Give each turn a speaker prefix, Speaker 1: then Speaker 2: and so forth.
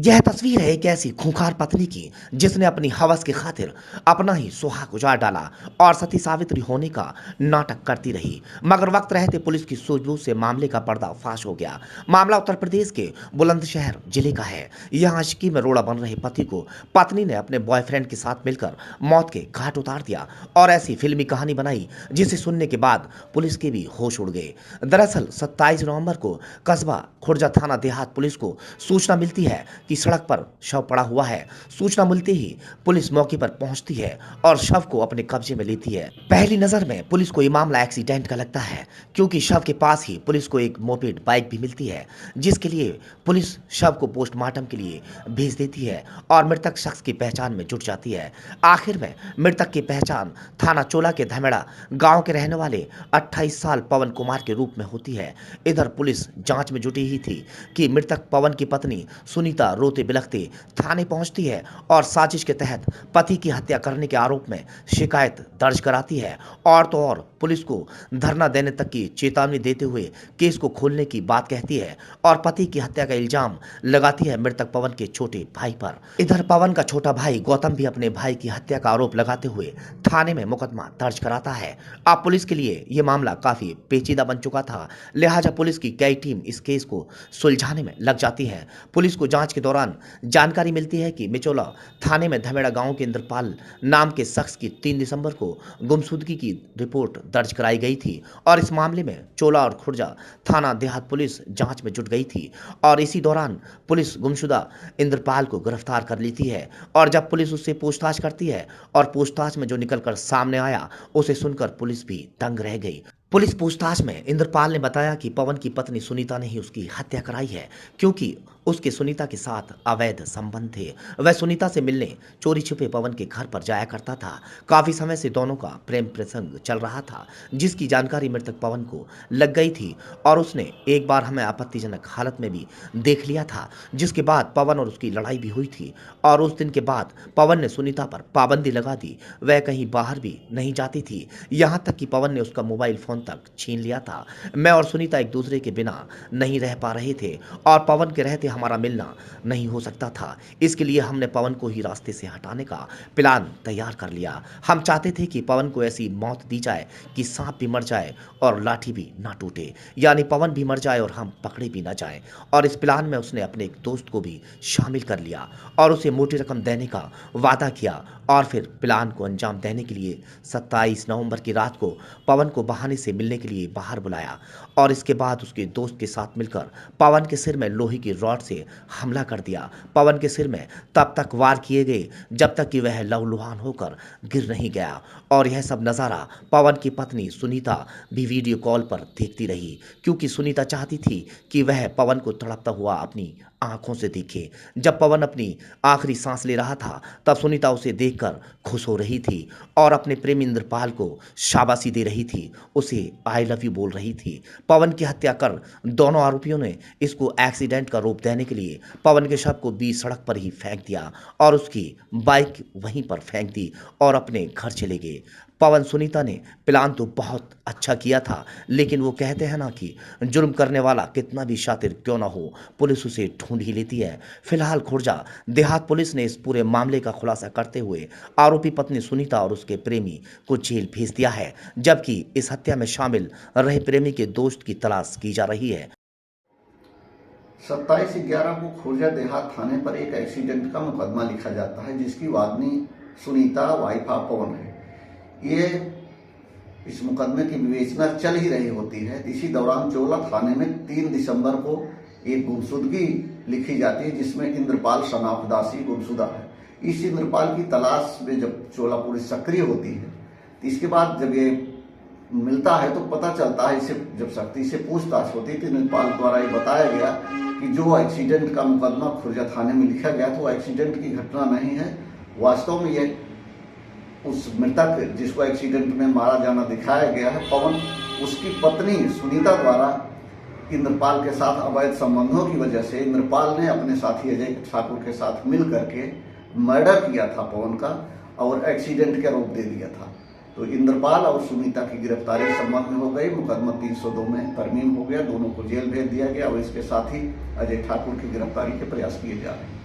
Speaker 1: यह तस्वीर है एक ऐसी खूंखार पत्नी की जिसने अपनी हवस की खातिर अपना ही सुहाग उजाड़ डाला और सती सावित्री होने का नाटक करती रही। मगर वक्त रहते पुलिस की सूझबूझ से मामले का पर्दाफाश हो गया। मामला उत्तर प्रदेश के बुलंदशहर जिले का है। यहाँ आशिकी में रोड़ा बन रहे पति को पत्नी ने अपने बॉयफ्रेंड के साथ मिलकर मौत के घाट उतार दिया और ऐसी फिल्मी कहानी बनाई जिसे सुनने के बाद पुलिस के भी होश उड़ गए। दरअसल 27 नवंबर को कस्बा खुर्जा थाना देहात पुलिस को सूचना मिलती है कि सड़क पर शव पड़ा हुआ है। सूचना मिलते ही पुलिस मौके पर पहुंचती है और शव को अपने कब्जे में लेती है। पहली नजर में पुलिस को ये मामला एक्सीडेंट का लगता है, क्योंकि शव के पास ही पुलिस को एक मोपेड बाइक भी मिलती है, जिसके लिए पुलिस शव को पोस्टमार्टम के लिए भेज देती है और मृतक शख्स की पहचान में जुट जाती है। आखिर में मृतक की पहचान थाना चोला के धमेड़ा गांव के रहने वाले 28 साल पवन कुमार के रूप में होती है। इधर पुलिस जांच में जुटी ही थी कि मृतक पवन की पत्नी सुनीता रोते बिलखते थाने पहुंचती है और साजिश के तहत पति की हत्या करने के आरोप में शिकायत दर्ज कराती है। और तो और पुलिस को धरना देने तक की चेतावनी देते हुए केस को खोलने की बात कहती है और पति की हत्या का इल्जाम लगाती है मृतक पवन के छोटे भाई पर। इधर पवन का छोटा भाई गौतम भी अपने भाई की हत्या का आरोप लगाते हुए थाने में मुकदमा दर्ज कराता है। अब पुलिस के लिए यह मामला काफी पेचीदा बन चुका था, लिहाजा पुलिस की कई टीम इस केस को सुलझाने में लग जाती है। पुलिस को जांच के दौरान जानकारी मिलती है कि मिचोला थाने में धमेड़ा गांव के इंद्रपाल नाम के शख्स की 3 दिसंबर को गुमशुदगी की रिपोर्ट दर्ज कराई गई थी और इस मामले में चोला और खुर्जा थाना देहात पुलिस जांच में जुट गई थी और इसी दौरान पुलिस गुमशुदा इंद्रपाल को गिरफ्तार कर लेती है। और जब पुलिस उससे पूछताछ करती है और पूछताछ में जो निकलकर सामने आया उसे सुनकर पुलिस भी दंग रह गई। पुलिस पूछताछ में इंद्रपाल ने बताया कि पवन की पत्नी सुनीता ने ही उसकी हत्या कराई है, क्योंकि उसके सुनीता के साथ अवैध संबंध थे। वह सुनीता से मिलने चोरी छिपे पवन के घर पर जाया करता था। काफी समय से दोनों का प्रेम प्रसंग चल रहा था, जिसकी जानकारी मृतक पवन को लग गई थी और उसने एक बार हमें आपत्तिजनक हालत में भी देख लिया था, जिसके बाद पवन और उसकी लड़ाई भी हुई थी। और उस दिन के बाद पवन ने सुनीता पर पाबंदी लगा दी, वह कहीं बाहर भी नहीं जाती थी, यहाँ तक कि पवन ने उसका मोबाइल फोन तक छीन लिया था। मैं और सुनीता एक दूसरे के बिना नहीं रह पा रहे थे और पवन के रहते हमारा मिलना नहीं हो सकता था। इसके लिए हमने पवन को ही रास्ते से हटाने का प्लान तैयार कर लिया। हम चाहते थे कि पवन को ऐसी मौत दी जाए कि सांप भी मर जाए और लाठी भी ना टूटे, यानी पवन भी मर जाए और हम पकड़े भी ना जाएं। और इस प्लान में उसने अपने एक दोस्त को भी शामिल कर लिया और उसे मोटी रकम देने का वादा किया और फिर प्लान को अंजाम देने के लिए 27 नवंबर की रात को पवन को बहाने से मिलने के लिए बाहर बुलाया और इसके बाद उसके दोस्त के साथ मिलकर पवन के सिर में लोहे की रॉड से हमला कर दिया। पवन के सिर में तब तक वार किए गए जब तक कि वह लहूलुहान होकर गिर नहीं गया। और यह सब नज़ारा पवन की पत्नी सुनीता भी वीडियो कॉल पर देखती रही, क्योंकि सुनीता चाहती थी कि वह पवन को तड़पता हुआ अपनी आंखों से देखे। जब पवन अपनी आखिरी सांस ले रहा था तब सुनीता उसे देखकर खुश हो रही थी और अपने प्रेमी इंद्रपाल को शाबाशी दे रही थी, उसे आई लव यू बोल रही थी। पवन की हत्या कर दोनों आरोपियों ने इसको एक्सीडेंट का रूप देने के लिए पवन के शव को बीच सड़क पर ही फेंक दिया और उसकी बाइक वहीं पर फेंक दी और अपने घर चले गए। पवन सुनीता ने प्लान तो बहुत अच्छा किया था, लेकिन वो कहते हैं ना कि जुर्म करने वाला कितना भी शातिर क्यों ना हो, पुलिस उसे ढूंढ ही लेती है। फिलहाल खुर्जा देहात पुलिस ने इस पूरे मामले का खुलासा करते हुए आरोपी पत्नी सुनीता और उसके प्रेमी को जेल भेज दिया है, जबकि इस हत्या में शामिल रहे प्रेमी के दोस्त की तलाश की जा रही है।
Speaker 2: 27/11 को खुर्जा देहात थाने पर एक एक्सीडेंट का मुकदमा लिखा जाता है, जिसकी वादनी सुनीता वाइफ ऑफ पवन है। ये इस मुकदमे की विवेचना चल ही रही होती है। इसी दौरान चोला थाने में 3 दिसंबर को एक गुमशुदगी लिखी जाती है, जिसमें इंद्रपाल सनाफदासी गुमशुदा है। इस इंद्रपाल की तलाश में जब चोला पुलिस सक्रिय होती है, तो इसके बाद जब ये मिलता है तो पता चलता है, इसे जब सख्ती से पूछताछ होती है तो इंद्रपाल द्वारा ये बताया गया कि जो एक्सीडेंट का मुकदमा खुर्जा थाने में लिखा गया था वो एक्सीडेंट की घटना नहीं है। वास्तव में ये उस मृतक जिसको एक्सीडेंट में मारा जाना दिखाया गया है पवन, उसकी पत्नी सुनीता द्वारा इंद्रपाल के साथ अवैध संबंधों की वजह से इंद्रपाल ने अपने साथी अजय ठाकुर के साथ मिल करके मर्डर किया था पवन का और एक्सीडेंट का आरोप दे दिया था। तो इंद्रपाल और सुनीता की गिरफ्तारी संबंध में हो गई। मुकदमा 302 में तरमीम हो गया, दोनों को जेल भेज दिया गया और इसके साथ ही अजय ठाकुर की गिरफ्तारी के प्रयास किए जा रहे हैं।